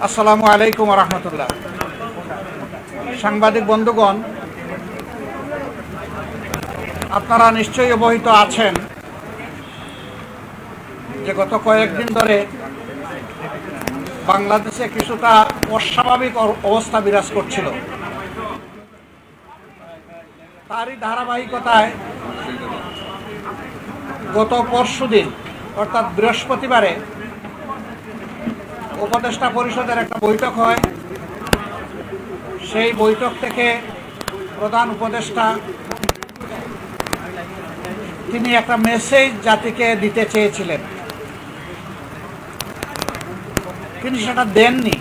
আসসালামু আলাইকুম ওয়া রাহমাতুল্লাহ। সাংবাদিক বন্ধুগণ, আপনারা নিশ্চয়ই অবহিত আছেন যে গত কয়েকদিন ধরে বাংলাদেশে কিছুটা অস্বাভাবিক অবস্থা বিরাজ করছিল। তারই ধারাবাহিকতায় গত পরশুদিন অর্থাৎ বৃহস্পতিবারে উপদেষ্টা পরিষদের একটা বৈঠক হয়। সেই বৈঠক থেকে প্রধান উপদেষ্টা তিনি একটা মেসেজ জাতিকে দিতে চেয়েছিলেন, তিনি সেটা দেননি।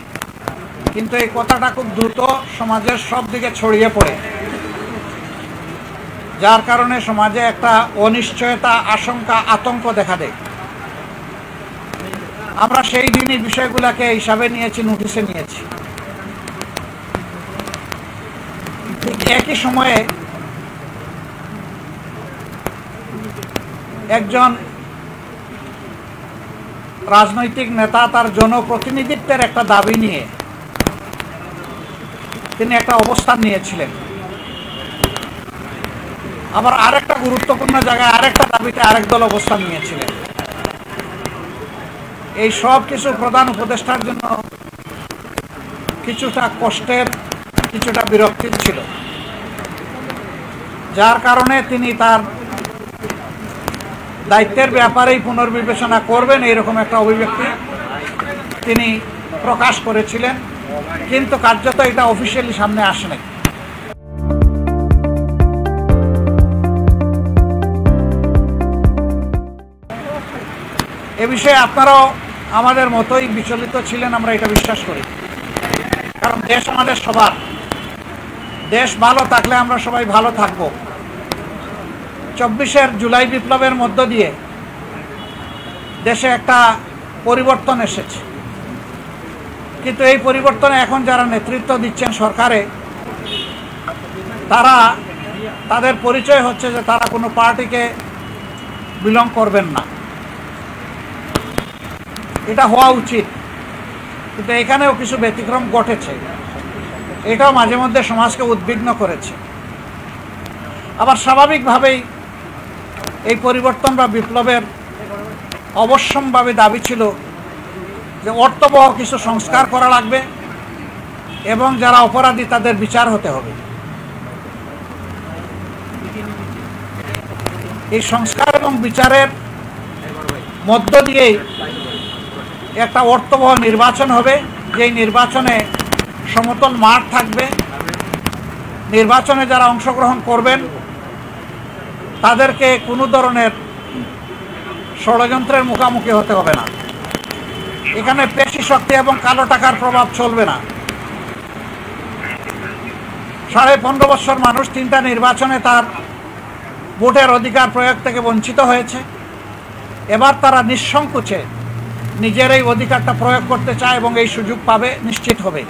কিন্তু এই কথাটা খুব দ্রুত সমাজের সব দিকে ছড়িয়ে পড়ে, যার কারণে সমাজে একটা অনিশ্চয়তা, আশঙ্কা, আতঙ্ক দেখা দেয়। আমরা সেই দিনই বিষয়গুলোকে হিসাবে নিয়েছি, নোটিশে নিয়েছি। ঠিক একই সময়ে একজন রাজনৈতিক নেতা তার জনপ্রতিনিধিত্বের একটা দাবি নিয়ে তিনি একটা অবস্থান নিয়েছিলেন। আবার আরেকটা গুরুত্বপূর্ণ জায়গায় আরেকটা দাবিতে আরেক দল অবস্থান নিয়েছিলেন। এই সব কিছু প্রধান উপদেষ্টার জন্য কিছুটা কষ্টের, কিছুটা বিরক্তির ছিল, যার কারণে তিনি তার দায়িত্বের ব্যাপারেই পুনর্বিবেচনা করবেন এইরকম একটা অভিব্যক্তি তিনি প্রকাশ করেছিলেন। কিন্তু কার্যত এটা অফিসিয়ালি সামনে আসেনি। এ বিষয়ে আপনারাও আমাদের মতোই বিচলিত ছিলেন, আমরা এটা বিশ্বাস করি। কারণ দেশ আমাদের সবার, দেশ ভালো থাকলে আমরা সবাই ভালো থাকব। 24 জুলাই বিপ্লবের মধ্য দিয়ে দেশে একটা পরিবর্তন এসেছে, কিন্তু এই পরিবর্তনে এখন যারা নেতৃত্ব দিচ্ছেন সরকারে, তাদের পরিচয় হচ্ছে যে তারা কোনো পার্টিকে বিলং করবেন না। এটা হওয়া উচিত, কিন্তু এখানেও কিছু ব্যতিক্রম ঘটেছে। এটাও মাঝে মধ্যে সমাজকে উদ্বিগ্ন করেছে। আবার স্বাভাবিকভাবেই এই পরিবর্তন বা বিপ্লবের অবশ্যম্ভাবী দাবি ছিল যে অর্থবহ কিছু সংস্কার করা লাগবে এবং যারা অপরাধী তাদের বিচার হতে হবে। এই সংস্কার এবং বিচারের মধ্য দিয়েই একটা অর্থবহ নির্বাচন হবে, যেই নির্বাচনে সমতল মাঠ থাকবে। নির্বাচনে যারা অংশগ্রহণ করবেন তাদেরকে কোনো ধরনের ষড়যন্ত্রের মুখোমুখি হতে হবে না। এখানে পেশি শক্তি এবং কালো টাকার প্রভাব চলবে না। 15.5 বছর মানুষ 3টা নির্বাচনে তার ভোটের অধিকার প্রয়োগ থেকে বঞ্চিত হয়েছে। এবার তারা নিঃসংকোচে নিজের এই অধিকারটা প্রয়োগ করতে চায় এবং এই সুযোগ পাবে, নিশ্চিত হবে।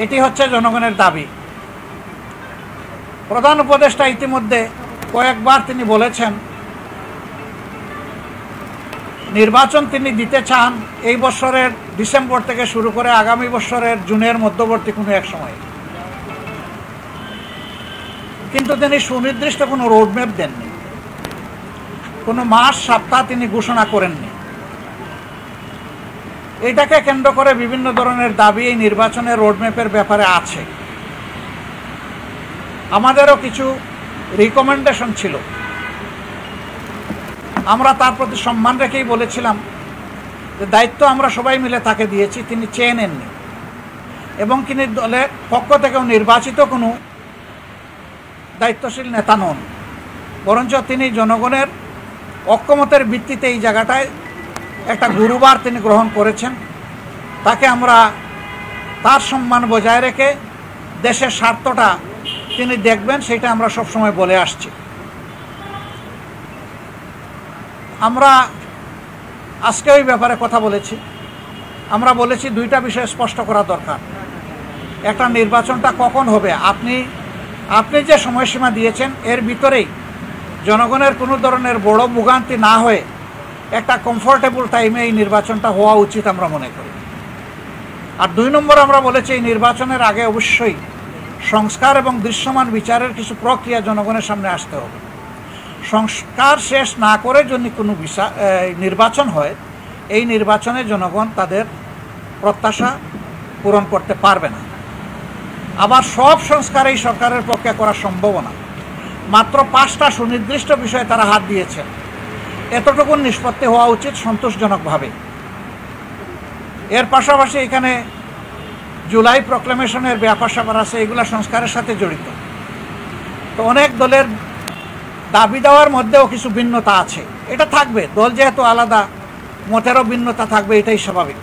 এটি হচ্ছে জনগণের দাবি। প্রধান উপদেষ্টা ইতিমধ্যে কয়েকবার তিনি বলেছেন নির্বাচন তিনি দিতে চান এই বছরের ডিসেম্বর থেকে শুরু করে আগামী বছরের জুনের মধ্যবর্তী কোনো এক সময়। কিন্তু তিনি সুনির্দিষ্ট কোনো রোডম্যাপ দেননি, কোনো মাস, সপ্তাহ তিনি ঘোষণা করেননি। এটাকে কেন্দ্র করে বিভিন্ন ধরনের দাবি এই নির্বাচনের রোডম্যাপের ব্যাপারে আছে। আমাদেরও কিছু রিকমেন্ডেশন ছিল, আমরা তার প্রতি সম্মান রেখেই বলেছিলাম যে দায়িত্ব আমরা সবাই মিলে তাকে দিয়েছি, তিনি চেয়ে নেননি এবং তিনি দলের পক্ষ থেকেও নির্বাচিত কোনো দায়িত্বশীল নেতা নন, বরঞ্চ তিনি জনগণের ঐক্যমতের ভিত্তিতে এই জায়গাটায় একটা গুরুবার তিনি গ্রহণ করেছেন। তাকে আমরা তার সম্মান বজায় রেখে দেশের স্বার্থটা তিনি দেখবেন, সেটা আমরা সবসময় বলে আসছি। আমরা আজকে ওই ব্যাপারে কথা বলেছি। আমরা বলেছি 2টা বিষয় স্পষ্ট করা দরকার। একটা, নির্বাচনটা কখন হবে, আপনি যে সময়সীমা দিয়েছেন এর ভিতরেই জনগণের কোনো ধরনের বড় ভোগান্তি না হয়ে একটা কমফোর্টেবল টাইমে এই নির্বাচনটা হওয়া উচিত আমরা মনে করি। আর 2 নম্বর আমরা বলেছি এই নির্বাচনের আগে অবশ্যই সংস্কার এবং দৃশ্যমান বিচারের কিছু প্রক্রিয়া জনগণের সামনে আসতে হবে। সংস্কার শেষ না করে যদি কোনো নির্বাচন হয়, এই নির্বাচনে জনগণ তাদের প্রত্যাশা পূরণ করতে পারবে না। আবার সব সংস্কার এই সরকারের পক্ষে করা সম্ভব না। মাত্র 5টা সুনির্দিষ্ট বিষয়ে তারা হাত দিয়েছেন, এতটুকু নিষ্পত্তি হওয়া উচিত সন্তোষজনকভাবে। এর পাশাপাশি এখানে জুলাই প্রক্লেমেশনের ব্যাপার স্যাপার আছে, এগুলো সংস্কারের সাথে জড়িত। তো অনেক দলের দাবি দেওয়ার মধ্যেও কিছু ভিন্নতা আছে, এটা থাকবে। দল যেহেতু আলাদা, মতেরও ভিন্নতা থাকবে, এটাই স্বাভাবিক।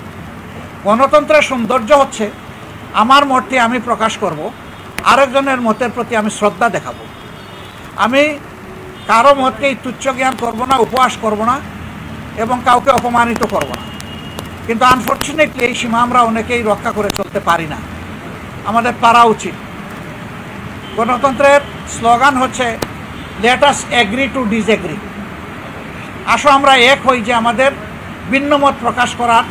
গণতন্ত্রের সৌন্দর্য হচ্ছে আমার মতটি আমি প্রকাশ করব, আরেকজনের মতের প্রতি আমি শ্রদ্ধা দেখাবো। আমি কারো মতকেই তুচ্ছ জ্ঞান করব না, উপহাস করব না এবং কাউকে অপমানিত করব না। কিন্তু আনফর্চুনেটলি এই সীমা আমরা অনেকেই রক্ষা করে চলতে পারি না, আমাদের পারা উচিত। গণতন্ত্রের স্লোগান হচ্ছে let us agree to disagree. আসো আমরা এক হই যে আমাদের ভিন্ন মত প্রকাশ করার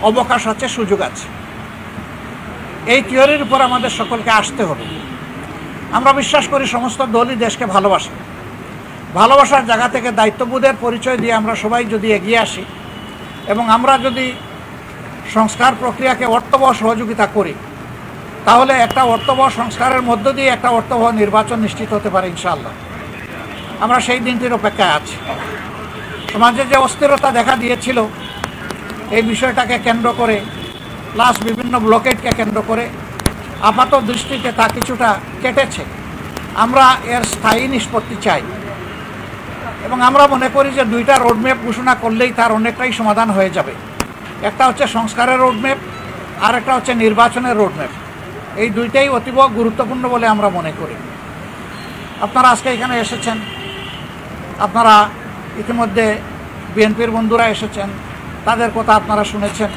অবকাশ আছে, সুযোগ আছে। এই থিওরির উপর আমাদের সকলকে আসতে হবে। আমরা বিশ্বাস করি সমস্ত দলই দেশকে ভালোবাসে। ভালোবাসার জায়গা থেকে দায়িত্ববোধের পরিচয় দিয়ে আমরা সবাই যদি এগিয়ে আসি এবং আমরা যদি সংস্কার প্রক্রিয়াকে অর্থবহ সহযোগিতা করি, তাহলে একটা অর্থবহ সংস্কারের মধ্য দিয়ে একটা অর্থবহ নির্বাচন নিশ্চিত হতে পারে ইনশাআল্লাহ। আমরা সেই দিনটির অপেক্ষায় আছি। সমাজে যে অস্থিরতা দেখা দিয়েছিল এই বিষয়টাকে কেন্দ্র করে, প্লাস বিভিন্ন ব্লকেটকে কেন্দ্র করে আপাত দৃষ্টিতে তা কিছুটা কেটেছে। আমরা এর স্থায়ী নিষ্পত্তি চাই এবং আমরা মনে করি যে 2টা রোডম্যাপ ঘোষণা করলেই তার অনেকটাই সমাধান হয়ে যাবে। একটা হচ্ছে সংস্কারের রোডম্যাপ, আর একটা হচ্ছে নির্বাচনের রোডম্যাপ। এই 2টাই অতীব গুরুত্বপূর্ণ বলে আমরা মনে করি। আপনারা আজকে এখানে এসেছেন, আপনারা ইতিমধ্যে বিএনপির বন্ধুরা এসেছেন, তাদের কথা আপনারা শুনেছেন,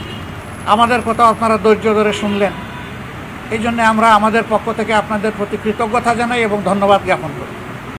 আমাদের কথা আপনারা ধৈর্য ধরে শুনলেন। এই জন্যে আমরা আমাদের পক্ষ থেকে আপনাদের প্রতি কৃতজ্ঞতা জানাই এবং ধন্যবাদ জ্ঞাপন করি।